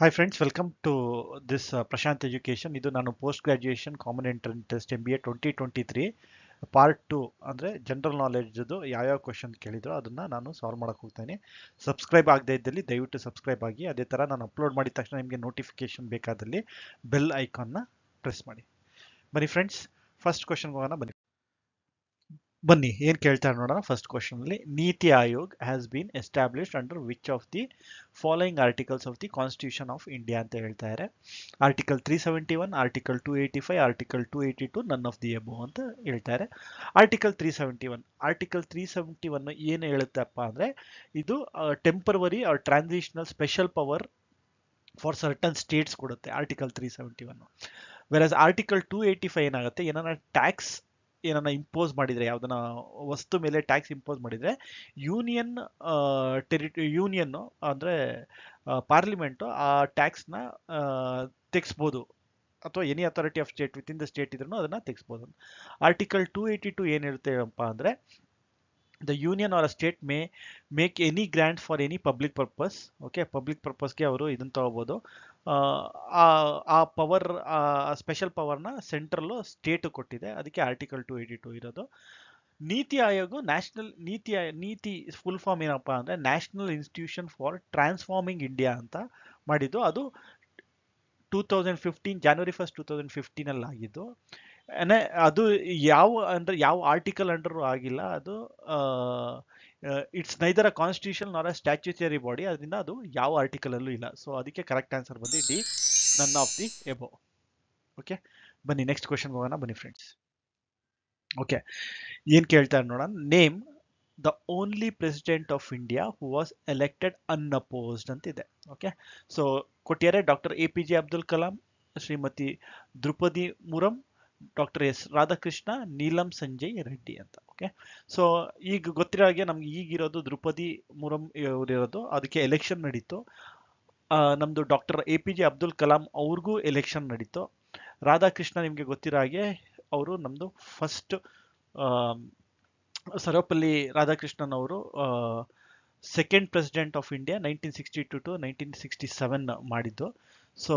Hi friends, welcome to this Prashant Education. ಇದು ನಾನು post graduation common entrance test MBA 2023 part 2 ಅಂದರೆ general ನಾಲೆಡ್ಜದು ಯಾವ್ಯಾವ question ಕೇಳಿದ್ರು ಅದನ್ನು ನಾನು ಸಾಲ್ವ್ ಮಾಡಕ್ಕೆ ಹೋಗ್ತೇನೆ. ಸಬ್ಸ್ಕ್ರೈಬ್ ಆಗದೇ ಇದ್ದಲ್ಲಿ ದಯವಿಟ್ಟು ಸಬ್ಸ್ಕ್ರೈಬ್ ಆಗಿ. ಅದೇ ಥರ ನಾನು ಅಪ್ಲೋಡ್ ಮಾಡಿದ ತಕ್ಷಣ ನಿಮಗೆ ನೋಟಿಫಿಕೇಶನ್ ಬೇಕಾದಲ್ಲಿ ಬೆಲ್ ಐಕಾನ್ನ ಪ್ರೆಸ್ ಮಾಡಿ. ಬನ್ನಿ ಫ್ರೆಂಡ್ಸ್, ಫಸ್ಟ್ ಕ್ವಶನ್ಗೆ ಹೋಗೋಣ. ಬನ್ನಿ ಏನು ಕೇಳ್ತಾರೆ ನೋಡೋಣ. ಫಸ್ಟ್ ಕ್ವಶನ್ ಅಲ್ಲಿ ನೀತಿ Aayog has been established under which of the following articles of the constitution of India ಅಂತ ಹೇಳ್ತಾರೆ. ಆರ್ಟಿಕಲ್ 371, ಆರ್ಟಿಕಲ್ 285, ಆರ್ಟಿಕಲ್ 282, ನನ್ ಆಫ್ ದಿ ಎಬೋ ಅಂತ ಹೇಳ್ತಾರೆ. ಆರ್ಟಿಕಲ್ 371, ಆರ್ಟಿಕಲ್ 371 ಏನು ಹೇಳುತ್ತಪ್ಪ ಅಂದ್ರೆ ಇದು temporary or transitional special power for certain states ಕೊಡುತ್ತೆ ಆರ್ಟಿಕಲ್ 371. ವೆರಸ್ ಆರ್ಟಿಕಲ್ 285 ಏನಾಗುತ್ತೆ, ಏನಾರ ಟ್ಯಾಕ್ಸ್ ಏನನ್ನ ಇಂಪೋಸ್ ಮಾಡಿದ್ರೆ, ಯಾವ್ದನ್ನ ವಸ್ತು ಮೇಲೆ ಟ್ಯಾಕ್ಸ್ ಇಂಪೋಸ್ ಮಾಡಿದ್ರೆ ಯೂನಿಯನ್ ಯೂನಿಯನ್ ಅಂದ್ರೆ ಪಾರ್ಲಿಮೆಂಟ್ ಆ ಟ್ಯಾಕ್ಸ್ನ ತೆಗೆಸ್ಬೋದು, ಅಥವಾ any authority of state with in the state ಇದ್ರೂ ಅದನ್ನ ತೆಗೆಸ್ಬೋದು. ಆರ್ಟಿಕಲ್ 282 ಏನ್ ಹೇಳ್ತೇವಪ್ಪ ಅಂದ್ರೆ the union or a state may make any grant for any public purpose. Okay, public ಪರ್ಪಸ್ಗೆ ಅವರು ಇದನ್ನ ತಗೋಬಹುದು. ಆ ಪವರ್, ಸ್ಪೆಷಲ್ ಪವರ್ನ ಸೆಂಟ್ರಲ್ ಸ್ಟೇಟ್ ಕೊಟ್ಟಿದೆ, ಅದಕ್ಕೆ ಆರ್ಟಿಕಲ್ 282 ಇರೋದು. ನೀತಿ ಆಯೋಗ ನ್ಯಾಷನಲ್ ನೀತಿ ಫುಲ್ ಫಾರ್ಮ್ ಏನಪ್ಪಾ ಅಂದ್ರೆ national institution for transforming India ಅಂತ ಮಾಡಿದ್ದು. ಅದು 2015 January 1st 2015 ಅಲ್ಲಿ ಆಗಿದ್ದು. ಅದು ಯಾವ ಆರ್ಟಿಕಲ್ ಅಂಡರ್ ಆಗಿಲ್ಲ. ಅದು ಇಟ್ಸ್ ನೈದರ್ ಅ ಕಾನ್ಸ್ಟಿಟ್ಯೂಷನ್ ನಾರ್ ಅ ಸ್ಟ್ಯಾಚ್ಯೂಟರಿ ಬಾಡಿ, ಅದರಿಂದ ಅದು ಯಾವ ಆರ್ಟಿಕಲ್ ಅಲ್ಲೂ ಇಲ್ಲ. ಸೊ ಅದಕ್ಕೆ ಕರೆಕ್ಟ್ ಆನ್ಸರ್ ಬಂದು D, none of the above. Okay, ಬನ್ನಿ ನೆಕ್ಸ್ಟ್ ಕ್ವಶನ್ ಹೋಗೋಣ. ಬನ್ನಿ ಫ್ರೆಂಡ್ಸ್. ಓಕೆ, ಏನ್ ಕೇಳ್ತಾರೆ ನೋಡೋಣ. Name the only president of India who was elected unopposed ಅಂತ ಇದೆ. ಓಕೆ, ಸೊ ಕೊಟ್ಟಿದ್ದಾರೆ doctor APJ Abdul Kalam, Shrimati Draupadi Murmu, doctor S Radhakrishna, Neelam Sanjay Reddy ಅಂತ. ಓಕೆ, ಸೊ ಈಗ ಗೊತ್ತಿರೋ ಹಾಗೆ ನಮ್ಗೆ ಈಗಿರೋದು ದ್ರೌಪದಿ ಮುರ್ಮು ಇರೋದು, ಅದಕ್ಕೆ ಎಲೆಕ್ಷನ್ ನಡೀತು. ನಮ್ದು ಡಾಕ್ಟರ್ APJ ಅಬ್ದುಲ್ ಕಲಾಂ ಅವ್ರಿಗೂ ಎಲೆಕ್ಷನ್ ನಡೀತು. ರಾಧಾಕೃಷ್ಣ ನಿಮ್ಗೆ ಗೊತ್ತಿರೋ ಹಾಗೆ ಅವರು ನಮ್ದು ಫಸ್ಟ್ ಸರ್ವಪಲ್ಲಿ ರಾಧಾಕೃಷ್ಣನ್ ಅವರು second president of India 1962 to 1967 ಮಾಡಿದ್ದು. ಸೊ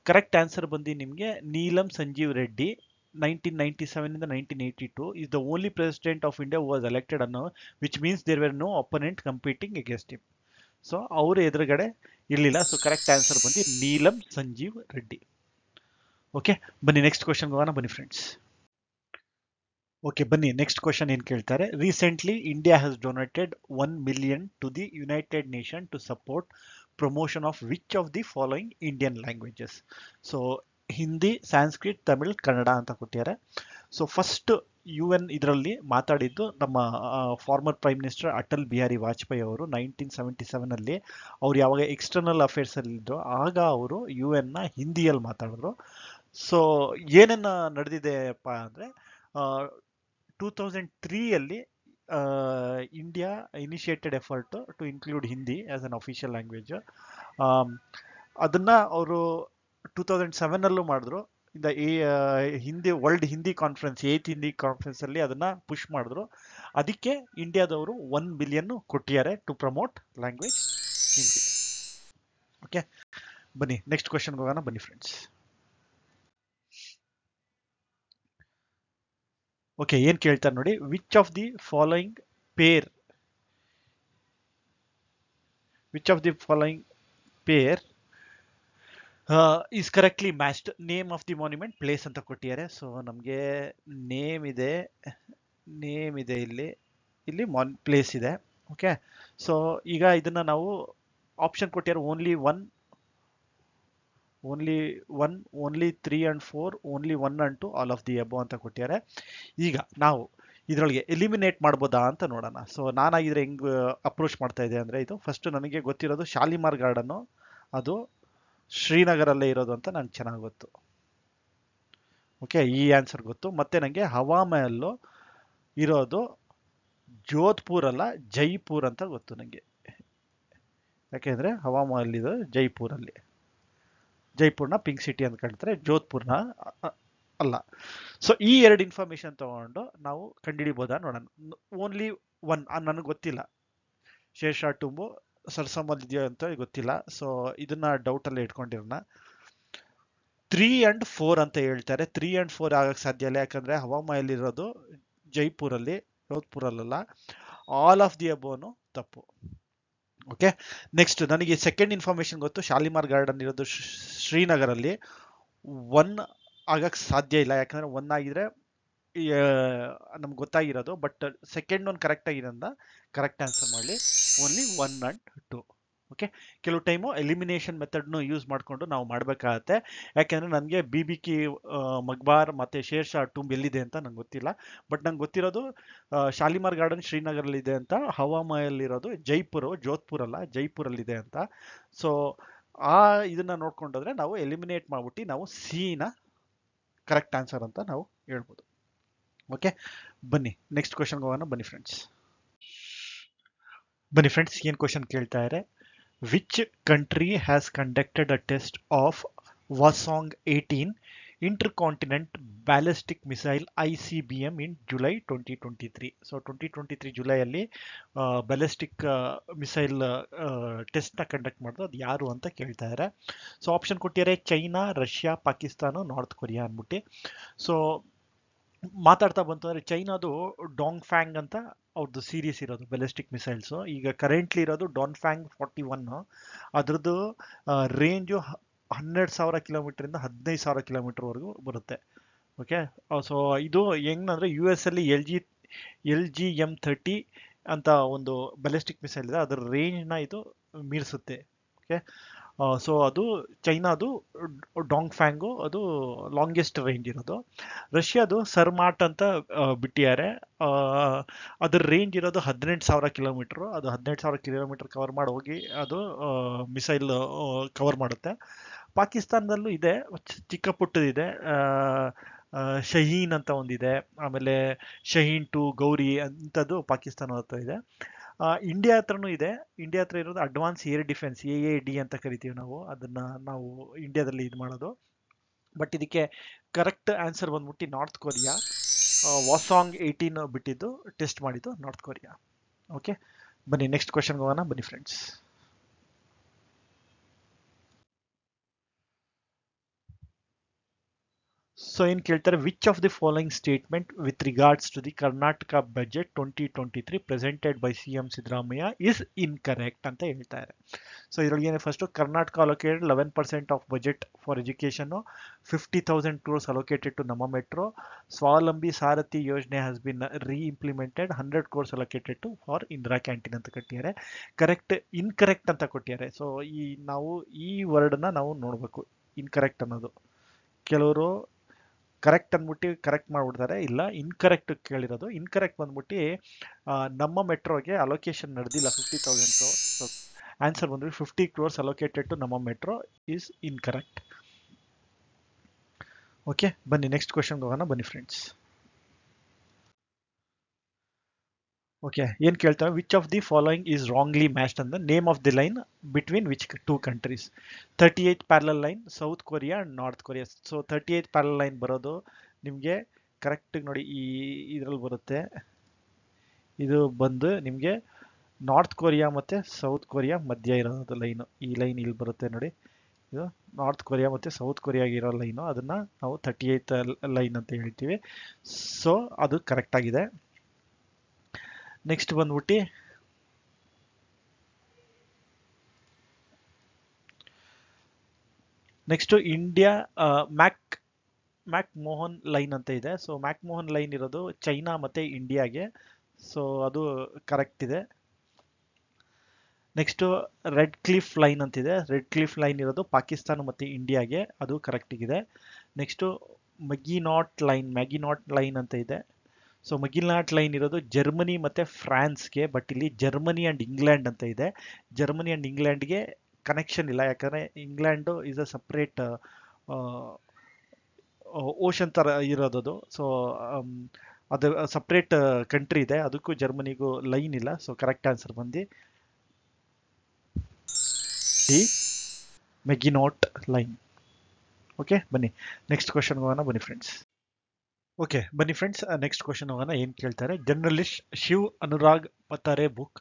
ಕರೆಕ್ಟ್ ಆನ್ಸರ್ ಬಂದು ನಿಮಗೆ ನೀಲಂ ಸಂಜೀವ್ ರೆಡ್ಡಿ 1997 ಇಂದ 1982 is the only president of India who was elected ಅನ್ನೋ, which means there were no opponent competing against him. So ಅವರು ಎದುರುಗಡೆ ಇರಲಿಲ್ಲ. ಸೊ ಕರೆಕ್ಟ್ ಆನ್ಸರ್ ಬಂದು ನೀಲಂ ಸಂಜೀವ್ ರೆಡ್ಡಿ. ಓಕೆ, ಬನ್ನಿ ನೆಕ್ಸ್ಟ್ ಕ್ವಶನ್ ಹೋಗೋಣ. ಬನ್ನಿ ಫ್ರೆಂಡ್ಸ್. ಓಕೆ, ಬನ್ನಿ ನೆಕ್ಸ್ಟ್ ಕ್ವಶನ್ ಏನು ಕೇಳ್ತಾರೆ. Recently India has donated 1 million to the United Nation to support promotion of which of the following Indian languages. So Hindi, Sanskrit, Tamil, Kannada ಅಂತ ಕೊಟ್ಟಿದ್ದಾರೆ. ಸೊ ಫಸ್ಟ್ UN ಇದರಲ್ಲಿ ಮಾತಾಡಿದ್ದು ನಮ್ಮ former prime minister Atal Bihari Vajpayee ಅವರು 1977 ಅಲ್ಲಿ. ಅವ್ರು ಯಾವಾಗ ಎಕ್ಸ್ಟರ್ನಲ್ ಅಫೇರ್ಸ್ ಅಲ್ಲಿ ಇದ್ರು ಆಗ ಅವರು UN ಹಿಂದಿಯಲ್ಲಿ ಮಾತಾಡಿದ್ರು. ಸೊ ಏನೇನ ನಡೆದಿದೆಪ್ಪ ಅಂದ್ರೆ 2003 ಅಲ್ಲಿ India initiated effort to include Hindi as an official language. ಅದನ್ನ ಅವರು 2007 ಅಲ್ಲೂ ಮಾಡಿದ್ರು. Hindi world Hindi conference, 8th Hindi conference ಅಲ್ಲಿ ಅದನ್ನ ಪುಷ್ ಮಾಡಿದ್ರು. ಅದಕ್ಕೆ ಇಂಡಿಯಾದವರು 1 billion ಕೊಟ್ಟಿದ್ದಾರೆ to promote language Hindi. Okay, ಬನ್ನಿ ನೆಕ್ಸ್ಟ್ ಕ್ವಶನ್ ಹೋಗೋಣ. ಬನ್ನಿ ಫ್ರೆಂಡ್ಸ್. ಓಕೆ, ಏನ್ ಕೇಳ್ತಾರೆ ನೋಡಿ. Which of the following pair is correctly matched. Name of the monument, place ಅಂತ ಕೊಟ್ಟಿದ್ದಾರೆ. ಸೊ ನಮಗೆ ನೇಮ್ ಇದೆ ಇಲ್ಲಿ ಪ್ಲೇಸ್ ಇದೆ. ಓಕೆ, ಸೊ ಈಗ ಇದನ್ನ ನಾವು ಆಪ್ಷನ್ ಕೊಟ್ಟಿದ್ದಾರೆ. Only 3 and 4, only 1 and 2, all of the above ಅಂತ ಕೊಟ್ಟಿದ್ದಾರೆ. ಈಗ ನಾವು ಇದರೊಳಗೆ ಎಲಿಮಿನೇಟ್ ಮಾಡ್ಬೋದಾ ಅಂತ ನೋಡೋಣ. ಸೊ ನಾನಾಗಿದ್ರೆ ಹೆಂಗ್ ಅಪ್ರೋಚ್ ಮಾಡ್ತಾ ಇದ್ದೆ ಅಂದ್ರೆ, ಇದು ಫಸ್ಟ್ ನನಗೆ ಗೊತ್ತಿರೋದು ಶಾಲಿಮಾರ್ ಗಾರ್ಡನ್ನು, ಅದು ಶ್ರೀನಗರಲ್ಲೇ ಇರೋದು ಅಂತ ನಂಗೆ ಚೆನ್ನಾಗಿ ಗೊತ್ತು. ಓಕೆ, ಈ ಆನ್ಸರ್ ಗೊತ್ತು. ಮತ್ತೆ ನನಗೆ ಹವಾಮಹಲ್ಲು ಇರೋದು ಜೋಧ್ಪುರ್ ಅಲ್ಲ, ಜೈಪುರ್ ಅಂತ ಗೊತ್ತು ನನಗೆ. ಯಾಕೆಂದ್ರೆ ಹವಾಮಹಲ್ ಇದು ಜೈಪುರಲ್ಲಿ, ಜೈಪುರ್ನ ಪಿಂಕ್ ಸಿಟಿ ಅಂತ ಕರೀತಾರೆ, ಜೋಧ್ಪುರ್ನ ಅಲ್ಲ. ಸೊ ಈ ಎರಡು ಇನ್ಫಾರ್ಮೇಶನ್ ತಗೊಂಡು ನಾವು ಕಂಡುಹಿಡಿಬೋದಾ ನೋಡೋಣ. ಓನ್ಲಿ 1 ನನಗೆ ಗೊತ್ತಿಲ್ಲ. ಶೇರ್ಷಾ ಟುಂಬು ಸರ್ಸಮಲ್ಲಿ ಇದೆಯೋ ಅಂತ ಗೊತ್ತಿಲ್ಲ. ಸೊ ಇದನ್ನ ಡೌಟಲ್ಲಿ ಇಟ್ಕೊಂಡಿರೋಣ. 3 and 4 ಅಂತ ಹೇಳ್ತಾರೆ. 3 and 4 ಆಗಕ್ಕೆ ಸಾಧ್ಯ ಇಲ್ಲ, ಯಾಕಂದ್ರೆ ಹವಾಮಹಲಿರೋದು ಜೈಪುರಲ್ಲಿ, ಜೋಧ್ಪುರಲ್ಲ. ಆಲ್ ಆಫ್ ದಿ ಅಬೋನು ತಪ್ಪು. ಓಕೆ, ನೆಕ್ಸ್ಟ್ ನನಗೆ ಸೆಕೆಂಡ್ ಇನ್ಫಾರ್ಮೇಶನ್ ಗೊತ್ತು. ಶಾಲಿಮಾರ್ ಗಾರ್ಡನ್ ಇರೋದು ಶ್ರೀನಗರಲ್ಲಿ. 1 ಆಗಕ್ಕೆ ಸಾಧ್ಯ ಇಲ್ಲ, ಯಾಕಂದ್ರೆ 1 ಆಗಿದ್ರೆ ನಮ್ಗೆ ಗೊತ್ತಾಗಿರೋದು. ಬಟ್ ಸೆಕೆಂಡ್ ಒಂದು ಕರೆಕ್ಟ್ ಆಗಿರೋದ್ರಿಂದ ಕರೆಕ್ಟ್ ಆನ್ಸರ್ ಮಾಡಲಿ. Only 1 and 2. ಓಕೆ, ಕೆಲವು ಟೈಮು ಎಲಿಮಿನೇಷನ್ ಮೆಥಡ್ನು ಯೂಸ್ ಮಾಡಿಕೊಂಡು ನಾವು ಮಾಡಬೇಕಾಗತ್ತೆ. ಯಾಕೆಂದರೆ ನನಗೆ BBK ಮಕ್ಬಾರ್ ಮತ್ತು ಶೇರ್ ಶಾ ಟೂಂಬ್ ಎಲ್ಲಿದೆ ಅಂತ ನಂಗೆ ಗೊತ್ತಿಲ್ಲ. ಬಟ್ ನಂಗೆ ಗೊತ್ತಿರೋದು ಶಾಲಿಮಾರ್ ಗಾರ್ಡನ್ ಶ್ರೀನಗರಲ್ಲಿದೆ ಅಂತ, ಹವಾಮಹಲ್ ಇರೋದು ಜೋಧ್ಪುರ್ ಅಲ್ಲ, ಜೈಪುರಲ್ಲಿದೆ ಅಂತ. ಸೊ ಇದನ್ನ ನೋಡ್ಕೊಂಡೋದ್ರೆ ನಾವು ಎಲಿಮಿನೇಟ್ ಮಾಡ್ಬಿಟ್ಟು ನಾವು ನ ಕರೆಕ್ಟ್ ಆನ್ಸರ್ ಅಂತ ನಾವು ಹೇಳ್ಬೋದು. ಓಕೆ, ಬನ್ನಿ ನೆಕ್ಸ್ಟ್ ಕ್ವಶನ್ಗೆ ಹೋಗೋಣ. ಬನ್ನಿ ಫ್ರೆಂಡ್ಸ್, ಏನು ಕ್ವಶನ್ ಕೇಳ್ತಾ ಇದ್ದಾರೆ? Which country has conducted a test of Hwasong 18 intercontinent ballistic missile ICBM in July 2023. So 2023 ಜುಲೈಯಲ್ಲಿ ಬ್ಯಾಲಿಸ್ಟಿಕ್ ಮಿಸೈಲ್ ಟೆಸ್ಟ್ನ ಕಂಡಕ್ಟ್ ಮಾಡಿದ್ರು, ಅದು ಯಾರು ಅಂತ ಕೇಳ್ತಾ ಇದ್ದಾರೆ. ಸೊ ಆಪ್ಷನ್ ಕೊಟ್ಟಿದ್ದಾರೆ: China, Russia, Pakistan, North Korea ಅಂದ್ಬಿಟ್ಟು. ಸೊ ಮಾತಾಡ್ತಾ ಬಂತು ಅಂದರೆ ಚೈನಾದು ಡಾಂಗ್ ಫ್ಯಾಂಗ್ ಅಂತ ಅವ್ರದ್ದು ಸೀರೀಸ್ ಇರೋದು ಬ್ಯಾಲಿಸ್ಟಿಕ್ ಮಿಸೈಲ್ಸು. ಈಗ ಕರೆಂಟ್ಲಿ ಇರೋದು ಡಾಂಗ್ 41. ಅದ್ರದ್ದು ರೇಂಜು 12,000 ಕಿಲೋಮೀಟ್ರಿಂದ 15,000 ಕಿಲೋಮೀಟರ್ವರೆಗೂ ಬರುತ್ತೆ. ಓಕೆ, ಸೊ ಇದು ಹೆಂಗಂದ್ರೆ US ಅಲ್ಲಿ LGM-30 ಅಂತ ಒಂದು ಬ್ಯಾಲಿಸ್ಟಿಕ್ ಮಿಸೈಲ್ ಇದೆ, ಅದರ ರೇಂಜ್ನ ಇದು ಮೀರಿಸುತ್ತೆ. ಓಕೆ, ಸೊ ಅದು ಚೈನಾದು ಡಾಂಗ್ ಫ್ಯಾಂಗು, ಅದು ಲಾಂಗೆಸ್ಟ್ ರೇಂಜ್ ಇರೋದು. ರಷ್ಯಾದು ಸರ್ಮಾಟ್ ಅಂತ ಬಿಟ್ಟಿದ್ದಾರೆ, ಅದ್ರ ರೇಂಜ್ ಇರೋದು 18,000 ಕಿಲೋಮೀಟ್ರು. ಅದು 18,000 ಕಿಲೋಮೀಟರ್ ಕವರ್ ಮಾಡಿ ಹೋಗಿ ಅದು ಮಿಸೈಲ್ ಕವರ್ ಮಾಡುತ್ತೆ. ಪಾಕಿಸ್ತಾನದಲ್ಲೂ ಇದೆ, ಚಿಕ್ಕ ಪುಟ್ಟದಿದೆ, ಶಹೀನ್ ಅಂತ ಒಂದಿದೆ, ಆಮೇಲೆ ಶಹೀನ್ 2, ಗೌರಿ ಅಂಥದ್ದು ಪಾಕಿಸ್ತಾನ ಹತ್ರ ಇದೆ. ಇಂಡಿಯಾ ಹತ್ರನೂ ಇದೆ. ಇಂಡಿಯಾ ಹತ್ರ ಇರೋದು ಅಡ್ವಾನ್ಸ್ ಏರ್ ಡಿಫೆನ್ಸ್, AAD ಅಂತ ಕರಿತೀವಿ ನಾವು, ಅದನ್ನು ನಾವು ಇಂಡಿಯಾದಲ್ಲಿ ಇದು ಮಾಡೋದು. ಬಟ್ ಇದಕ್ಕೆ ಕರೆಕ್ಟ್ ಆನ್ಸರ್ ಬಂದ್ಬಿಟ್ಟು ನಾರ್ತ್ ಕೊರಿಯಾ. ವಾಸಾಂಗ್ 18 ಬಿಟ್ಟಿದ್ದು ಟೆಸ್ಟ್ ಮಾಡಿದ್ದು ನಾರ್ತ್ ಕೊರಿಯಾ. ಓಕೆ, ಬನ್ನಿ ನೆಕ್ಸ್ಟ್ ಕ್ವಶನ್ಗೆ ಹೋಗೋಣ. ಬನ್ನಿ ಫ್ರೆಂಡ್ಸ್, ಸೊ ಏನು ಕೇಳ್ತಾರೆ? Which of the following statement with regards to the Karnataka budget 2023 presented by CM Siddaramaiah is incorrect ಅಂತ ಹೇಳ್ತಾರೆ. ಸೊ ಇದರೊಳಗೆ ಏನು, first Karnataka allocated 11% of budget for ಎಜುಕೇಷನ್ನು, 50,000 crores allocated to Namma metro, Swavalambi Sarathi Yojana has been reimplemented, 100 crores allocated to for Indira canteen ಅಂತ ಕೊಟ್ಟಿದ್ದಾರೆ. Incorrect ಅಂತ ಕೊಟ್ಟಿದ್ದಾರೆ. So ನಾವು ಈ ವರ್ಡ್ನ ನಾವು ನೋಡಬೇಕು, ಇನ್ಕರೆಕ್ಟ್ ಅನ್ನೋದು. ಕೆಲವರು ಕರೆಕ್ಟ್ ಅಂದ್ಬಿಟ್ಟು ಕರೆಕ್ಟ್ ಮಾಡಿಬಿಡ್ತಾರೆ, ಇಲ್ಲ ಇನ್ಕರೆಕ್ಟ್ ಕೇಳಿರೋದು. ಇನ್ಕರೆಕ್ಟ್ ಬಂದ್ಬಿಟ್ಟು ನಮ್ಮ ಮೆಟ್ರೋಗೆ ಅಲೋಕೇಶನ್ ನಡೆದಿಲ್ಲ 50,000. ಸೊ ಆನ್ಸರ್ ಬಂದ್ಬಿಟ್ಟು 50 crores allocated to Namma Metro is incorrect. Okay, ಬನ್ನಿ ನೆಕ್ಸ್ಟ್ ಕ್ವಶನ್ಗೆ ಹೋಗೋಣ. ಬನ್ನಿ ಫ್ರೆಂಡ್ಸ್, ಓಕೆ, ಏನು ಕೇಳ್ತಾರೆ? Which of the following is wrongly matched ಅಂದ name of the line between which 2 countries? 38th parallel line, South Korea and North Korea. So 38th parallel line ಬರೋದು ನಿಮಗೆ ಕರೆಕ್ಟಾಗಿ ನೋಡಿ, ಇದರಲ್ಲಿ ಬರುತ್ತೆ. ಇದು ಬಂದು ನಿಮಗೆ ನಾರ್ತ್ ಕೊರಿಯಾ ಮತ್ತು ಸೌತ್ ಕೊರಿಯಾ ಮಧ್ಯ ಇರೋದು ಲೈನು. ಈ ಲೈನ್ ಇಲ್ಲಿ ಬರುತ್ತೆ ನೋಡಿ, ಇದು ನಾರ್ತ್ ಕೊರಿಯಾ ಮತ್ತು ಸೌತ್ ಕೊರಿಯಾಗೆ ಇರೋ ಲೈನು, ಅದನ್ನು ನಾವು 38th ಲೈನ್ ಅಂತ ಹೇಳ್ತೀವಿ. ಸೊ ಅದು ಕರೆಕ್ಟ್ ಆಗಿದೆ. ನೆಕ್ಸ್ಟ್ ಬಂದ್ಬಿಟ್ಟು ನೆಕ್ಸ್ಟ್ ಇಂಡಿಯಾ ಮ್ಯಾಕ್ ಮೋಹನ್ ಲೈನ್ ಅಂತ ಇದೆ. ಸೊ ಮ್ಯಾಕ್ ಮೋಹನ್ ಲೈನ್ ಇರೋದು ಚೈನಾ ಮತ್ತು ಇಂಡಿಯಾಗೆ. ಸೊ ಅದು ಕರೆಕ್ಟ್ ಇದೆ. ನೆಕ್ಸ್ಟು ರೆಡ್ ಕ್ಲಿಫ್ ಲೈನ್ ಅಂತಿದೆ. ರೆಡ್ ಕ್ಲಿಫ್ ಲೈನ್ ಇರೋದು ಪಾಕಿಸ್ತಾನ ಮತ್ತು ಇಂಡಿಯಾಗೆ, ಅದು ಕರೆಕ್ಟಿಗಿದೆ. ನೆಕ್ಸ್ಟು ಮ್ಯಾಗಿನಾಟ್ ಲೈನ್ ಅಂತ ಇದೆ. ಸೊ ಮ್ಯಾಗಿನಾಟ್ ಲೈನ್ ಇರೋದು ಜರ್ಮನಿ ಮತ್ತು ಫ್ರಾನ್ಸ್ಗೆ, ಬಟ್ ಇಲ್ಲಿ ಜರ್ಮನಿ ಆ್ಯಂಡ್ ಇಂಗ್ಲೆಂಡ್ ಅಂತ ಇದೆ. ಜರ್ಮನಿ ಆ್ಯಂಡ್ ಇಂಗ್ಲೆಂಡ್ಗೆ ಕನೆಕ್ಷನ್ ಇಲ್ಲ, ಯಾಕಂದರೆ England is a separate ocean ಥರ ಇರೋದದು. ಸೊ ಅದು ಸಪ್ರೇಟ್ ಕಂಟ್ರಿ ಇದೆ, ಅದಕ್ಕೂ ಜರ್ಮನಿಗೂ ಲೈನ್ ಇಲ್ಲ. ಸೊ ಕರೆಕ್ಟ್ ಆನ್ಸರ್ ಬಂದು ಡಿ ಮ್ಯಾಗಿನಾಟ್ ಲೈನ್. ಓಕೆ, ಬನ್ನಿ ನೆಕ್ಸ್ಟ್ ಕ್ವಶನ್ಗೆ ಹೋಗೋಣ. ಬನ್ನಿ ಫ್ರೆಂಡ್ಸ್, ಓಕೆ ಬನ್ನಿ ಫ್ರೆಂಡ್ಸ್, ನೆಕ್ಸ್ಟ್ ಕ್ವಶನ್ ಹೋಗೋಣ. ಏನು ಕೇಳ್ತಾರೆ? Journalist Shiv Anurag Patare book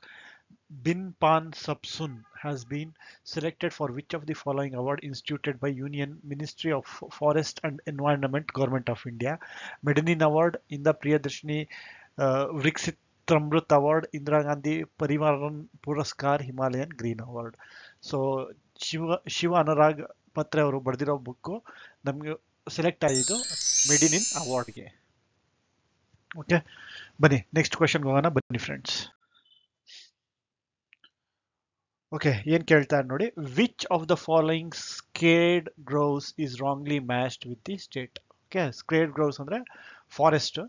Binpan Sabsun has been selected for which of the following award instituted by Union Ministry of Forest and Environment, Government of India? Medanin Award, Inda Priyadarshini Viksit Tramrut Award, Indira Gandhi Parivaran Puraskar, Himalayan Green Award. So Shiva Anurag ಪತ್ರೆ ಅವರು ಬರೆದಿರೋ book ನಮಗೆ select ಆಗಿದ್ದು ಮೆಡಿನಿನ್ ಅವಾರ್ಡ್ಗೆ. Okay, ಬನ್ನಿ next ಕ್ವೆಶನ್ಗೆ ಹೋಗೋಣ. ಬನ್ನಿ friends. Okay, ಏನ್ ಕೇಳ್ತಾರೆ ನೋಡಿ. Which of the following sacred groves is wrongly matched with the state? Okay, sacred groves ಅಂದ್ರೆ ಫಾರೆಸ್ಟ್.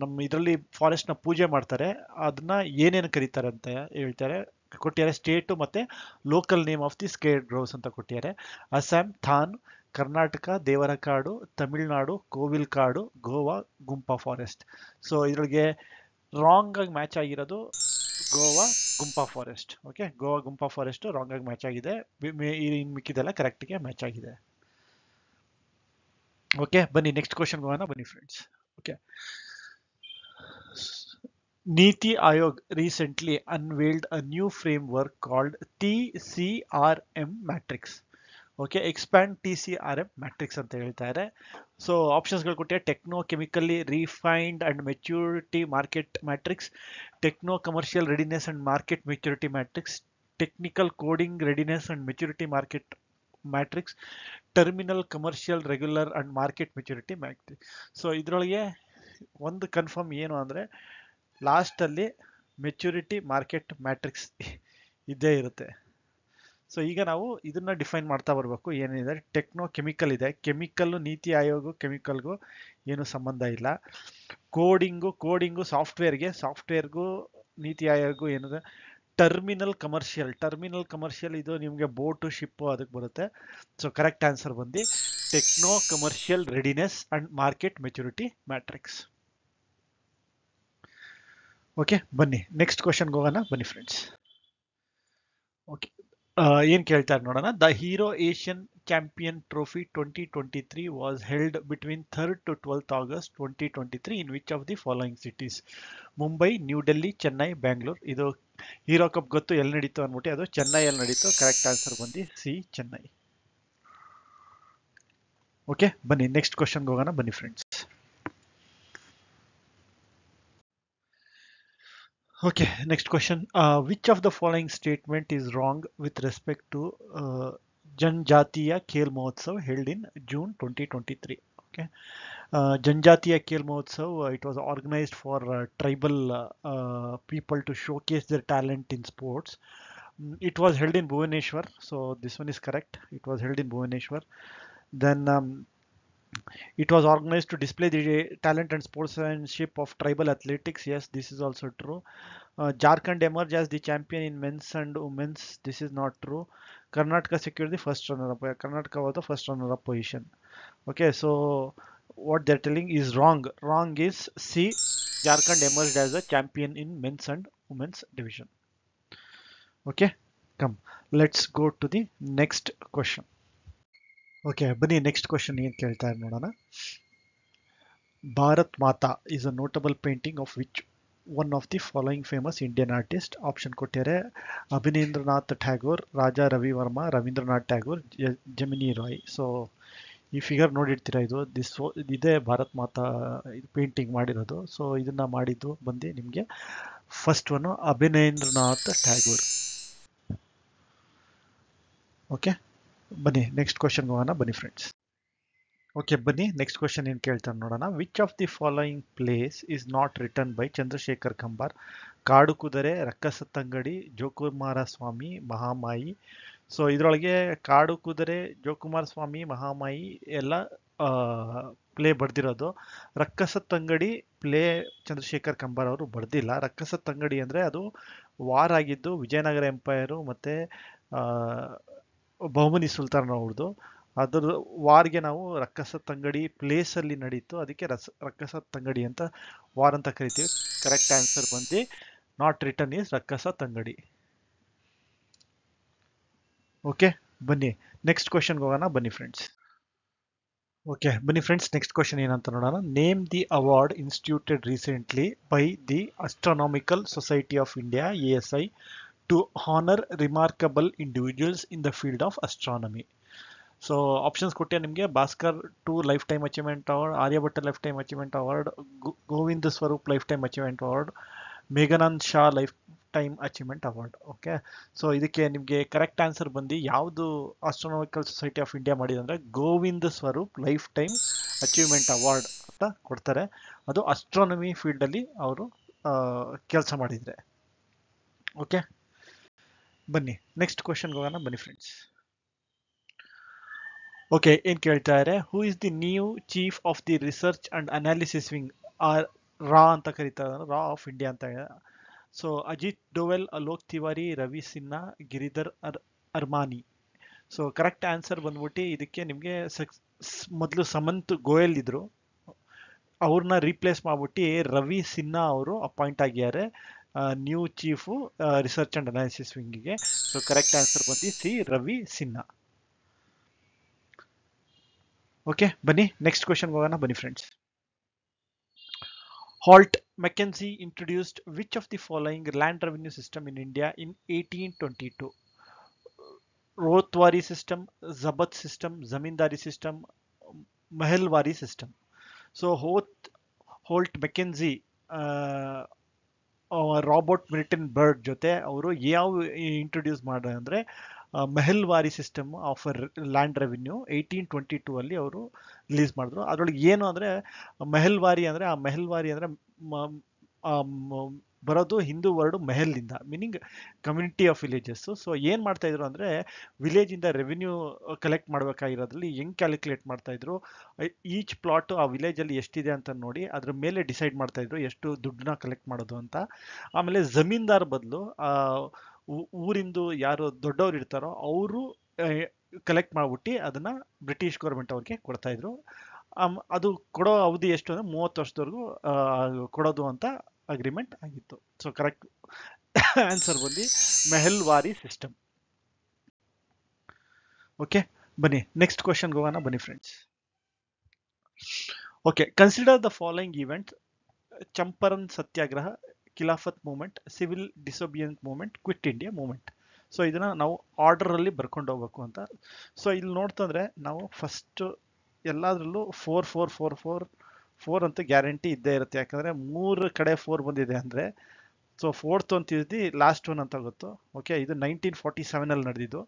ನಮ್ಮ ಇದರಲ್ಲಿ ಫಾರೆಸ್ಟ್ ನ ಪೂಜೆ ಮಾಡ್ತಾರೆ, ಅದನ್ನ ಏನೇನು ಕರೀತಾರೆ ಅಂತ ಹೇಳ್ತಾರೆ ಕೊಟ್ಟಿದ್ದಾರೆ. ಸ್ಟೇಟು ಮತ್ತೆ local name of the sacred groves ಅಂತ ಕೊಟ್ಟಿದ್ದಾರೆ. ಅಸ್ಸಾಂ ಥಾನ್, ಕರ್ನಾಟಕ ದೇವರಕಾಡು, ತಮಿಳುನಾಡು ಕೋವಿಲ್ ಕಾಡು, ಗೋವಾ ಗುಂಪಾ ಫಾರೆಸ್ಟ್. ಸೊ ಇದ್ರೊಳಗೆ ರಾಂಗ್ ಆಗಿ ಮ್ಯಾಚ್ ಆಗಿರೋದು Goa Gumpa forest. Okay, Goa Gumpa forest wrong ಆಗಿ ಮ್ಯಾಚ್ ಆಗಿದೆ. ಇನ್ ಮಿಕ್ಕಿದೆಲ್ಲ ಕರೆಕ್ಟ್ಗೆ ಮ್ಯಾಚ್ ಆಗಿದೆ. ಓಕೆ, ಬನ್ನಿ ನೆಕ್ಸ್ಟ್ ಕ್ವಶನ್ ಹೋಗೋಣ. ಬನ್ನಿ friends. Okay, Niti Aayog recently unveiled a new framework called TCRM Matrix. Okay, expand TCRM matrix ಅಂತ ಹೇಳ್ತಾರೆ. ಸೊ ಆಪ್ಷನ್ಸ್ಗಳು ಕೊಟ್ಟೆ. Techno chemically refined and maturity market matrix, techno commercial readiness and market maturity matrix, technical coding readiness and maturity market matrix, terminal commercial regular and market maturity matrix. So ಇದರೊಳಗೆ ಒಂದು confirm ಏನು ಅಂದರೆ ಲಾಸ್ಟಲ್ಲಿ maturity market matrix ಇದ್ದೇ ಇರುತ್ತೆ. So ಈಗ ನಾವು ಇದನ್ನ ಡಿಫೈನ್ ಮಾಡ್ತಾ ಬರಬೇಕು. ಏನಿದೆ, ಟೆಕ್ನೋ ಕೆಮಿಕಲ್ ಇದೆ, ಕೆಮಿಕಲ್ ನೀತಿ ಆಯೋಗ ಕೆಮಿಕಲ್ಗೂ ಏನು ಸಂಬಂಧ ಇಲ್ಲ. ಕೋಡಿಂಗು ಸಾಫ್ಟ್ವೇರ್ಗೂ ನೀತಿ ಆಯೋಗಗೂ ಏನಿದೆ. ಟರ್ಮಿನಲ್ ಕಮರ್ಷಿಯಲ್ ಇದು ನಿಮಗೆ ಬೋಟು ಶಿಪ್ಪು ಅದಕ್ಕೆ ಬರುತ್ತೆ. ಸೊ ಕರೆಕ್ಟ್ ಆನ್ಸರ್ ಬಂದು techno commercial readiness and market maturity matrix. Okay, ಬನ್ನಿ ನೆಕ್ಸ್ಟ್ ಕ್ವಶನ್ಗೆ ಹೋಗೋಣ. ಬನ್ನಿ ಫ್ರೆಂಡ್ಸ್. ಓಕೆ, ಏನ್ ಕೇಳ್ತಾರೆ ನೋಡೋಣ. The hero Asian champion trophy 2023 was held between 3rd to 12th August 2023 in which of the following cities? Mumbai, new Delhi, Chennai, Bangalore. ಇದು hero cup ಗೊತ್ತು ಎಲ್ಲಿ ನಡೀತು ಅಂದ್ಬಿಟ್ಟು, ಅದು ಚೆನ್ನೈಯಲ್ಲಿ ನಡೀತು. ಕರೆಕ್ಟ್ ಆನ್ಸರ್ ಬಂದು ಸಿ, ಚೆನ್ನೈ. ಓಕೆ, ಬನ್ನಿ ನೆಕ್ಸ್ಟ್ ಕ್ವಶನ್ಗೆ ಹೋಗೋಣ. ಬನ್ನಿ friends. Okay, next question. Which of the following statement is wrong with respect to Janjatiya Khel Mahotsav held in June 2023? Okay, Janjatiya Khel Mahotsav, it was organized for tribal people to showcase their talent in sports. It was held in Bhubaneswar, so this one is correct. It was held in Bhubaneswar. Then it was organized to display the talent and sportsmanship of tribal athletics. Yes, this is also true. Jharkhand emerged as the champion in men's and women's. This is not true. Karnataka secured the first runner-up. Karnataka was the first runner-up position. Okay, so what they're telling is wrong. Wrong is C. Jharkhand emerged as a champion in men's and women's division. Okay, come. Let's go to the next question. Okay, ಬನ್ನಿ next question ಏನು ಕೇಳ್ತಾರೆ ನೋಡೋಣ. Bharat Mata is a notable painting of which one of the following famous Indian artist? Option ಕೊಟ್ಟಿದ್ದಾರೆ. Abanindranath Tagore, Raja Ravi Varma, Rabindranath Tagore, Jamini Roy. So ಈ figure ನೋಡಿರ್ತೀರಾ, ಇದೇ Bharat Mata painting ಮಾಡಿರೋದು. So ಇದನ್ನ ಮಾಡಿದ್ದು ಬಂದು ನಿಮಗೆ first one Abanindranath Tagore. Okay, ಬನ್ನಿ ನೆಕ್ಸ್ಟ್ ಕ್ವಶನ್ ಹೋಗೋಣ. ಬನ್ನಿ ಫ್ರೆಂಡ್ಸ್. ಓಕೆ, ಬನ್ನಿ ನೆಕ್ಸ್ಟ್ ಕ್ವಶನ್ ಏನು ಕೇಳ್ತಾನೆ ನೋಡೋಣ. Which of the following plays is not written by Chandrashekhar Kambar? Kadu Kudure, Rakkasatangadi, Jokumara Swamy, Mahamayi. So ಇದರೊಳಗೆ ಕಾಡು ಕುದುರೆ, ಜೋಕುಮಾರ ಸ್ವಾಮಿ, ಮಹಾಮಾಯಿ ಎಲ್ಲ ಪ್ಲೇ ಬರ್ದಿರೋದು. ರಕ್ಕಸತಂಗಡಿ ಪ್ಲೇ ಚಂದ್ರಶೇಖರ್ ಕಂಬಾರ್ ಅವರು ಬರ್ದಿಲ್ಲ. ರಕ್ಕಸತಂಗಡಿ ಅಂದರೆ ಅದು ವಾರ್ ಆಗಿದ್ದು ವಿಜಯನಗರ ಎಂಪೈರು ಮತ್ತು ಬಹುಮನಿ ಸುಲ್ತಾನ್ ಅವ್ರದ್ದು. ಅದರ ವಾರ್ಗೆ ನಾವು ರಕ್ಕಸತಂಗಡಿ ಪ್ಲೇಸ್ ಅಲ್ಲಿ ನಡೀತು, ಅದಕ್ಕೆ ರಕ್ಕಸತಂಗಡಿ ಅಂತ ವಾರ್ ಅಂತ ಕರಿತೀವಿ. ಕರೆಕ್ಟ್ ಆನ್ಸರ್ ಬಂದು not return is Rakkasatangadi. Okay, ಬನ್ನಿ ನೆಕ್ಸ್ಟ್ ಕ್ವಶನ್ಗೆ ಹೋಗೋಣ. ಬನ್ನಿ ಫ್ರೆಂಡ್ಸ್. ಓಕೆ ಬನ್ನಿ ಫ್ರೆಂಡ್ಸ್, ನೆಕ್ಸ್ಟ್ ಕ್ವಶನ್ ಏನಂತ ನೋಡೋಣ. Name the award instituted recently by the astronomical society of India ASI to honour remarkable individuals in the field of astronomy. So options ಕೊಟ್ಟೆ ನಿಮಗೆ. Bhaskar to life time achievement award, Aryabhatta life time achievement award, Govind Swarup life time achievement award, Meghnad Saha life time achievement award. Okay, so ಇದಕ್ಕೆ ನಿಮಗೆ correct answer ಬಂದು ಯಾವುದು astronomical society of India ಮಾಡಿದೆ ಅಂದರೆ Govinda Swarup life time achievement award ಅಂತ ಕೊಡ್ತಾರೆ. ಅದು ಅಸ್ಟ್ರಾನಮಿ ಫೀಲ್ಡಲ್ಲಿ ಅವರು ಕೆಲಸ ಮಾಡಿದರೆ. ಓಕೆ, ಬನ್ನಿ ನೆಕ್ಸ್ಟ್ ಕ್ವಶನ್ಗೆ ಹೋಗೋಣ. ಬನ್ನಿ ಫ್ರೆಂಡ್ಸ್. ಓಕೆ, ಏನು ಕೇಳ್ತಾ ಇದ್ದಾರೆ, who is the new chief of the research and analysis wing, ರಾ ಅಂತ ಕರೀತಾರೆ, ರಾ ಆಫ್ ಇಂಡಿಯಾ ಅಂತ. So Ajit Doval, Alok Tiwari, Ravi Sinha, Giridhar Aramane. So correct answer ಬಂದ್ಬಿಟ್ಟು ಇದಕ್ಕೆ ನಿಮಗೆ ಮೊದಲು ಸಮಂತ್ ಗೋಯಲ್ ಇದ್ರು, ಅವ್ರನ್ನ ರೀಪ್ಲೇಸ್ ಮಾಡ್ಬಿಟ್ಟು ರವಿ ಸಿನ್ಹಾ ಅವರು ಅಪಾಯಿಂಟ್ ಆಗಿದ್ದಾರೆ new chief research and analysis ವಿಂಗಿಗೆ. ಸೊ ಕರೆಕ್ಟ್ ಆನ್ಸರ್ ಬಂದು ಸಿ, ರವಿ ಸಿನ್ಹಾ. ಓಕೆ, ಬನ್ನಿ ನೆಕ್ಸ್ಟ್ ಕ್ವಶನ್ಗೆ ಹೋಗೋಣ. ಬನ್ನಿ friends. Holt Mackenzie introduced which of the following land revenue system in India in 1822? Rotwari system, Zabat system, Zamindari system, Mahalwari system. So Holt Mackenzie Robert Milton bird ಜೊತೆ ಅವರು ಯಾವ introduce ಮಾಡಿದ್ರೆ ಅಂದರೆ ಮೆಹಲ್ವಾರಿ system of land revenue 1822 ಅಲ್ಲಿ ಅವರು release ಮಾಡಿದ್ರು. ಅದರೊಳಗೆ ಏನು ಅಂದರೆ ಮೆಹಲ್ವಾರಿ ಅಂದರೆ, ಆ ಮೆಹಲ್ವಾರಿ ಅಂದರೆ ಬರೋದು ಹಿಂದೂ ವರ್ಡ್ ಮೆಹಲ್ನಿಂದ, meaning community of villages. So ಏನು ಮಾಡ್ತಾ ಇದ್ರು ಅಂದರೆ ವಿಲೇಜಿಂದ ರೆವಿನ್ಯೂ ಕಲೆಕ್ಟ್ ಮಾಡಬೇಕಾಗಿರೋದ್ರಲ್ಲಿ ಹೆಂಗೆ ಕ್ಯಾಲ್ಕುಲೇಟ್ ಮಾಡ್ತಾ ಇದ್ರು, ಈಚ್ ಪ್ಲಾಟ್ ಆ ವಿಲೇಜಲ್ಲಿ ಎಷ್ಟಿದೆ ಅಂತ ನೋಡಿ ಅದ್ರ ಮೇಲೆ ಡಿಸೈಡ್ ಮಾಡ್ತಾ ಇದ್ರು ಎಷ್ಟು ದುಡ್ಡನ್ನ ಕಲೆಕ್ಟ್ ಮಾಡೋದು ಅಂತ. ಆಮೇಲೆ ಜಮೀನ್ದಾರ್ ಬದಲು ಊರಿಂದು ಯಾರು ದೊಡ್ಡವ್ರು ಇರ್ತಾರೋ ಅವರು ಕಲೆಕ್ಟ್ ಮಾಡ್ಬಿಟ್ಟು ಅದನ್ನ ಬ್ರಿಟಿಷ್ ಗೌರ್ಮೆಂಟ್ ಅವ್ರಿಗೆ ಕೊಡ್ತಾ ಇದ್ರು. ಅದು ಕೊಡೋ ಅವಧಿ ಎಷ್ಟು ಅಂದರೆ 30 ವರ್ಷದವರೆಗೂ ಕೊಡೋದು ಅಂತ ಅಗ್ರಿಮೆಂಟ್ ಆಗಿತ್ತು. ಸೊ ಕರೆಕ್ಟ್ ಆನ್ಸರ್ ಬಂದು ಮೆಹಲ್ವಾರಿ ಸಿಸ್ಟಮ್. ಓಕೆ, ಬನ್ನಿ ನೆಕ್ಸ್ಟ್ ಕ್ವಶನ್ಗೆ ಹೋಗೋಣ. ಬನ್ನಿ friends. Okay, consider the following event: Champaran Satyagraha, Khilafat movement, civil disobedience movement, quit India movement. So ಇದನ್ನ ನಾವು ಆರ್ಡರ್ ಅಲ್ಲಿ ಬರ್ಕೊಂಡು ಹೋಗ್ಬೇಕು ಅಂತ. ಸೊ ಇಲ್ಲಿ ನೋಡ್ತಂದ್ರೆ ನಾವು ಫಸ್ಟ್ ಎಲ್ಲಾದ್ರಲ್ಲೂ 4 4 4 4 4 ಅಂತ ಗ್ಯಾರಂಟಿ ಇದ್ದೇ ಇರುತ್ತೆ. ಯಾಕಂದ್ರೆ 3 ಕಡೆ 4 ಬಂದಿದೆ ಅಂದ್ರೆ ಸೊ ಫೋರ್ತ್ ಅಂತ ಇದ್ದು ಲಾಸ್ಟ್ ಒನ್ ಅಂತ ಗೊತ್ತು. ಓಕೆ, ಇದು 1947 ಅಲ್ಲಿ ನಡೆದಿದ್ದು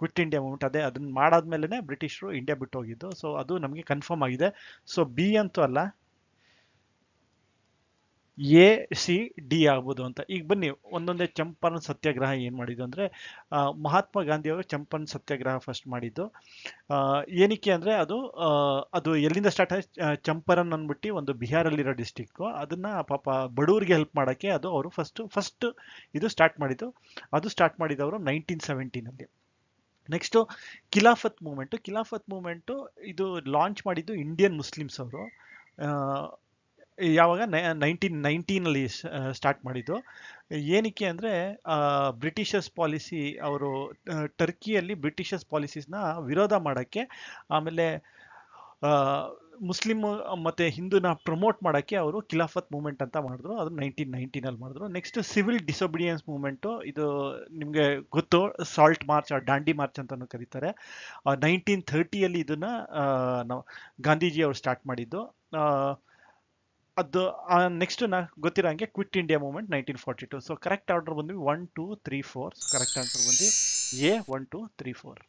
ಕ್ವಿಟ್ ಇಂಡಿಯಾ ಮೂವ್ಮೆಂಟ್. ಅದೇ ಅದನ್ನ ಮಾಡಾದ್ಮೇಲೆ ಬ್ರಿಟಿಷರು ಇಂಡಿಯಾ ಬಿಟ್ಟು ಹೋಗಿದ್ದು. ಸೊ ಅದು ನಮಗೆ ಕನ್ಫರ್ಮ್ ಆಗಿದೆ. ಸೊ ಬಿ ಅಂತೂ ಅಲ್ಲ, ಎ ಸಿ ಡಿ ಆಗ್ಬೋದು ಅಂತ. ಈಗ ಬನ್ನಿ ಒಂದೊಂದೇ. ಚಂಪಾರಣ್ ಸತ್ಯಾಗ್ರಹ ಏನು ಮಾಡಿದ್ದು ಅಂದರೆ ಮಹಾತ್ಮ ಗಾಂಧಿ ಅವರು ಚಂಪಾರಣ್ ಸತ್ಯಾಗ್ರಹ ಫಸ್ಟ್ ಮಾಡಿದ್ದು. ಏನಕ್ಕೆ ಅಂದರೆ ಅದು ಎಲ್ಲಿಂದ ಸ್ಟಾರ್ಟ್ ಆಯ್ತು, ಚಂಪಾರಣ್ ಅಂದ್ಬಿಟ್ಟು ಒಂದು ಬಿಹಾರಲ್ಲಿರೋ ಡಿಸ್ಟಿಕ್ಕು. ಅದನ್ನ ಪಾಪ ಬಡವರಿಗೆ ಹೆಲ್ಪ್ ಮಾಡೋಕ್ಕೆ ಅದು ಅವರು ಫಸ್ಟ್ ಇದು ಸ್ಟಾರ್ಟ್ ಮಾಡಿದ್ದು. ಅದು ಸ್ಟಾರ್ಟ್ ಮಾಡಿದವರು 1917 ನೆಕ್ಸ್ಟು ಖಿಲಾಫತ್ ಮೂವ್ಮೆಂಟು ಇದು ಲಾಂಚ್ ಮಾಡಿದ್ದು ಇಂಡಿಯನ್ ಮುಸ್ಲಿಮ್ಸ್ ಅವರು. ಯಾವಾಗ 1919 ಸ್ಟಾರ್ಟ್ ಮಾಡಿದ್ದು. ಏನಕ್ಕೆ ಅಂದರೆ ಬ್ರಿಟಿಷರ್ಸ್ ಪಾಲಿಸಿ, ಅವರು ಟರ್ಕಿಯಲ್ಲಿ ಬ್ರಿಟಿಷರ್ಸ್ ಪಾಲಿಸೀಸ್ನ ವಿರೋಧ ಮಾಡೋಕ್ಕೆ, ಆಮೇಲೆ ಮುಸ್ಲಿಮ್ ಮತ್ತು ಹಿಂದೂನ ಪ್ರಮೋಟ್ ಮಾಡೋಕ್ಕೆ ಅವರು ಖಿಲಾಫತ್ ಮೂವ್ಮೆಂಟ್ ಅಂತ ಮಾಡಿದ್ರು. ಅದು 1919 ಮಾಡಿದ್ರು. ನೆಕ್ಸ್ಟ್ ಸಿವಿಲ್ ಡಿಸೊಬಿಡಿಯನ್ಸ್ ಮೂವ್ಮೆಂಟು, ಇದು ನಿಮಗೆ ಗೊತ್ತು, ಸಾಲ್ಟ್ ಮಾರ್ಚ್, ಡಾಂಡಿ ಮಾರ್ಚ್ ಅಂತಲೂ ಕರೀತಾರೆ. 1930 ಇದನ್ನ ನಾವು ಗಾಂಧೀಜಿ ಅವರು ಸ್ಟಾರ್ಟ್ ಮಾಡಿದ್ದು. ಅದು ನೆಕ್ಸ್ಟ್ ಗೊತ್ತಿರೋ ಹಂಗೆ Quit India Movement 1942. So correct order ಬಂದ್ವಿ 1 2 3 4. ಕರೆಕ್ಟ್ ಆನ್ಸರ್ ಬಂದು ಎ 1 2 3 4.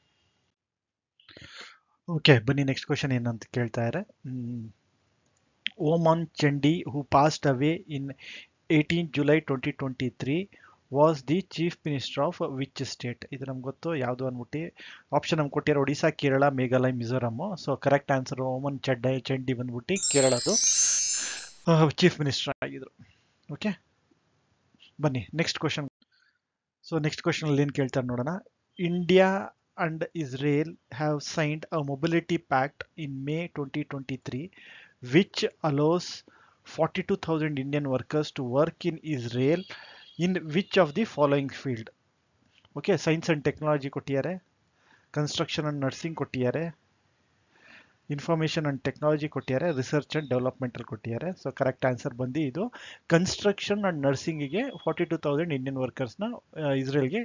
ಓಕೆ, ಬನ್ನಿ ನೆಕ್ಸ್ಟ್ ಕ್ವಶನ್ ಏನಂತ ಕೇಳ್ತಾ ಇದ್ದಾರೆ. Oommen Chandy who passed away in 18 July 2023 was the chief minister of which state? ಇದು ನಮ್ಗೆ ಗೊತ್ತು ಯಾವುದು ಅಂದ್ಬಿಟ್ಟು. ಆಪ್ಷನ್ ನಮ್ಗೆ ಕೊಟ್ಟಿರೋ Odisha, Kerala, Meghalaya, Mizoram. So correct answer Oommen Chandy ಬಂದ್ಬಿಟ್ಟು ಕೇರಳದು ಚೀಫ್ ಮಿನಿಸ್ಟರ್ ಆಗಿದ್ರು. ಓಕೆ, ಬನ್ನಿ next question. So next question ಅಲ್ಲಿ ಏನು ಕೇಳ್ತಾರೆ ನೋಡೋಣ. India and Israel have signed a mobility pact in May 2023 which allows 42,000 Indian workers to work in Israel in which of the following field? Okay, science and technology ಕೊಟ್ಟಿದ್ದಾರೆ, construction and nursing ಕೊಟ್ಟಿದ್ದಾರೆ, information and technology ಕೊಟ್ಟಿದ್ದಾರೆ, research and ಡೆವಲಪ್ಮೆಂಟಲ್ಲಿ ಕೊಟ್ಟಿದ್ದಾರೆ. So correct answer ಬಂದು ಇದು construction and ನರ್ಸಿಂಗಿಗೆ 42,000 Indian ವರ್ಕರ್ಸ್ನ ಇಸ್ರೇಲ್ಗೆ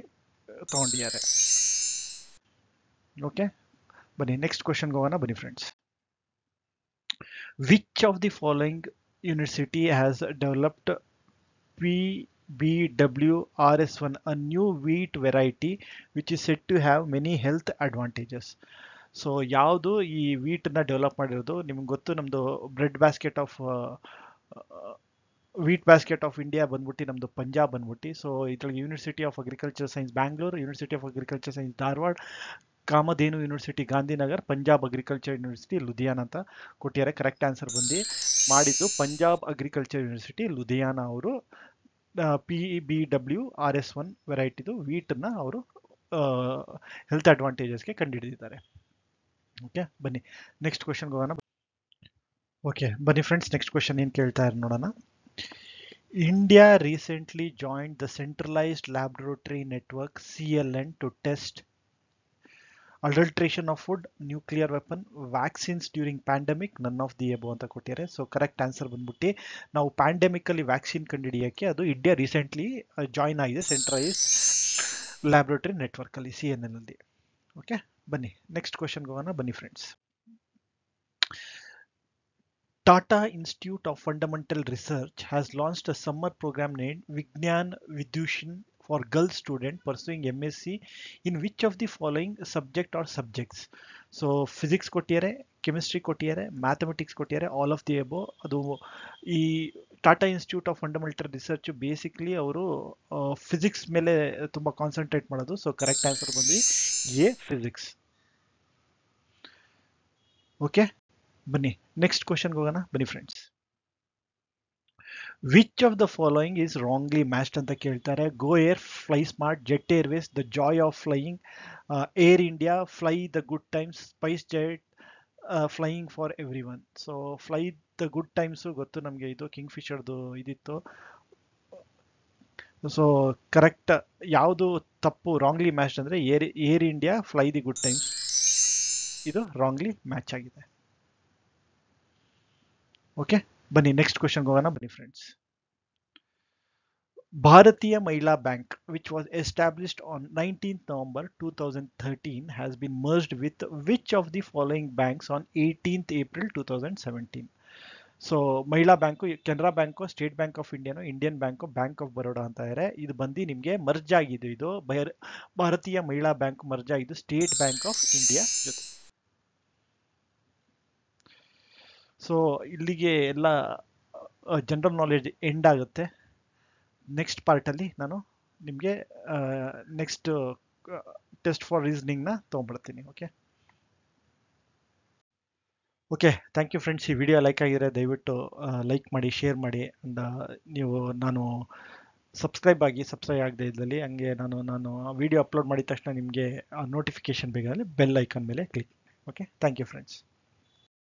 ತಗೊಂಡಿದ್ದಾರೆ. ಓಕೆ, ಬನ್ನಿ ನೆಕ್ಸ್ಟ್ ಕ್ವಶನ್ಗೆ ಹೋಗೋಣ. ಬನ್ನಿ friends, which of the following university has developed PBWRS1, a new wheat variety which is said to have many health advantages? So ಯಾವುದು ಈ ವೀಟನ್ನ ಡೆವಲಪ್ ಮಾಡಿರೋದು? ನಿಮ್ಗೆ ಗೊತ್ತು, ನಮ್ಮದು bread basket of wheat basket of India ಬಂದ್ಬಿಟ್ಟು ನಮ್ಮದು ಪಂಜಾಬ್ ಬಂದ್ಬಿಟ್ಟು. ಸೊ ಇದ್ರಲ್ಲಿ university of agriculture science Bangalore, university of agriculture science Dharwad, Kamadhenu university Gandhinagar, Punjab agriculture university Ludhiana ಅಂತ ಕೊಟ್ಟಿದ್ದಾರೆ. ಕರೆಕ್ಟ್ ಆನ್ಸರ್ ಬಂದು ಮಾಡಿದ್ದು ಪಂಜಾಬ್ ಅಗ್ರಿಕಲ್ಚರ್ ಯೂನಿವರ್ಸಿಟಿ ಲುಧಿಯಾನ ಅವರು PBWRS1 ವೆರೈಟಿದು ವೀಟನ್ನ ಅವರು ಹೆಲ್ತ್ ಅಡ್ವಾಂಟೇಜಸ್ಗೆ ಕಂಡುಹಿಡಿದಿದ್ದಾರೆ. ಓಕೆ, ಬನ್ನಿ ನೆಕ್ಸ್ಟ್ ಕ್ವಶನ್ಗೆ ಹೋಗೋಣ. ಓಕೆ, ಬನ್ನಿ ಫ್ರೆಂಡ್ಸ್, ನೆಕ್ಸ್ಟ್ ಕ್ವಶನ್ ಏನು ಕೇಳ್ತಾ ಇರೋ ನೋಡೋಣ. India recently joined the centralized laboratory network CLN to test adulteration of food, nuclear weapon, vaccines during pandemic, none of the above ಅಂತ ಕೊಟ್ಟಿದ್ದಾರೆ. ಸೊ ಕರೆಕ್ಟ್ ಆನ್ಸರ್ ಬಂದ್ಬಿಟ್ಟು ನಾವು ಪ್ಯಾಂಡಮಿಕಲ್ಲಿ ವ್ಯಾಕ್ಸಿನ್ ಕಂಡುಹಿಡಿಯೋಕ್ಕೆ ಅದು ಇಂಡಿಯಾ ರೀಸೆಂಟ್ಲಿ ಜಾಯಿನ್ ಆಗಿದೆ ಸೆಂಟ್ರಲೈಸ್ಡ್ ಲ್ಯಾಬೊರೇಟರಿ ನೆಟ್ವರ್ಕಲ್ಲಿ CNN ಅಲ್ಲಿ. Okay, ಬನ್ನಿ next ಕ್ವಶನ್ಗೆ ಹೋಗೋಣ. ಬನ್ನಿ friends, Tata Institute of Fundamental Research has launched a summer program named Vignan Vidushan for girl student pursuing MSc in which of the following subject or subjects? So physics ಕೊಟ್ಟಿದ್ದಾರೆ, chemistry ಕೊಟ್ಟಿದ್ದಾರೆ, mathematics ಕೊಟ್ಟಿದ್ದಾರೆ, all of the above. ಅದು ಈ Tata Institute of Fundamental Research basically ಅವರು physics ಮೇಲೆ ತುಂಬ concentrate ಮಾಡೋದು. So correct answer ಬಂದು ಎ ಫಿಸಿಕ್ಸ್. ಓಕೆ, ಬನ್ನಿ ನೆಕ್ಸ್ಟ್ ಕ್ವಶನ್ಗೆ ಹೋಗೋಣ. ಬನ್ನಿ friends, which of the following is wrongly matched ಅಂತ ಕೇಳ್ತಾರೆ. Go Air, fly smart, Jet Airways, the joy of flying, Air India, fly the good times, SpiceJet, flying for every one. So fly the good times ಗೊತ್ತು ನಮಗೆ, ಇದು king ಫಿಶರ್ದು ಇದಿತ್ತು. So correct ಯಾವುದು ತಪ್ಪು wrongly matched ಅಂದರೆ air India, fly the good times, ಇದು wrongly match ಆಗಿದೆ. Okay, ಬನ್ನಿ next ಕ್ವಶನ್ಗೆ ಹೋಗೋಣ. ಬನ್ನಿ ಫ್ರೆಂಡ್ಸ್, ಭಾರತೀಯ Mahila bank which was established on 19th November 2013 has been merged with which of the following banks on 18th April 2017? So Mahila bank Canara bank, State Bank of ಇಂಡಿಯಾನು, Indian bank, Bank of Baroda ಅಂತ ಇದ್ದಾರೆ. ಇದು ಬಂದು ನಿಮಗೆ ಮರ್ಜ್ ಆಗಿದೆ. ಇದು Bharatiya Mahila Bank merge ಆಗಿದ್ದು State Bank of India ಜೊತೆ. ಸೊ ಇಲ್ಲಿಗೆ ಎಲ್ಲ ಜನರಲ್ ನಾಲೆಡ್ಜ್ ಎಂಡ್ ಆಗುತ್ತೆ. ನೆಕ್ಸ್ಟ್ ಪಾರ್ಟಲ್ಲಿ ನಾನು ನಿಮಗೆ ನೆಕ್ಸ್ಟ್ ಟೆಸ್ಟ್ ಫಾರ್ ರೀಸನಿಂಗ್ನ ತೊಗೊಂಡ್ಬಿಡ್ತೀನಿ. Okay, thank you friends. ಈ ವಿಡಿಯೋ ಲೈಕ್ ಆಗಿದ್ರೆ ದಯವಿಟ್ಟು ಲೈಕ್ ಮಾಡಿ, ಶೇರ್ ಮಾಡಿ. ಅಂಡ್ ನೀವು ಸಬ್ಸ್ಕ್ರೈಬ್ ಆಗದೆ ಇದ್ದಲ್ಲಿ ಹಂಗೆ ನಾನು ವಿಡಿಯೋ ಅಪ್ಲೋಡ್ ಮಾಡಿದ ತಕ್ಷಣ ನಿಮಗೆ ನೋಟಿಫಿಕೇಶನ್ ಬೇಕಾದರೆ ಬೆಲ್ ಐಕಾನ್ ಮೇಲೆ click. Okay, thank you friends.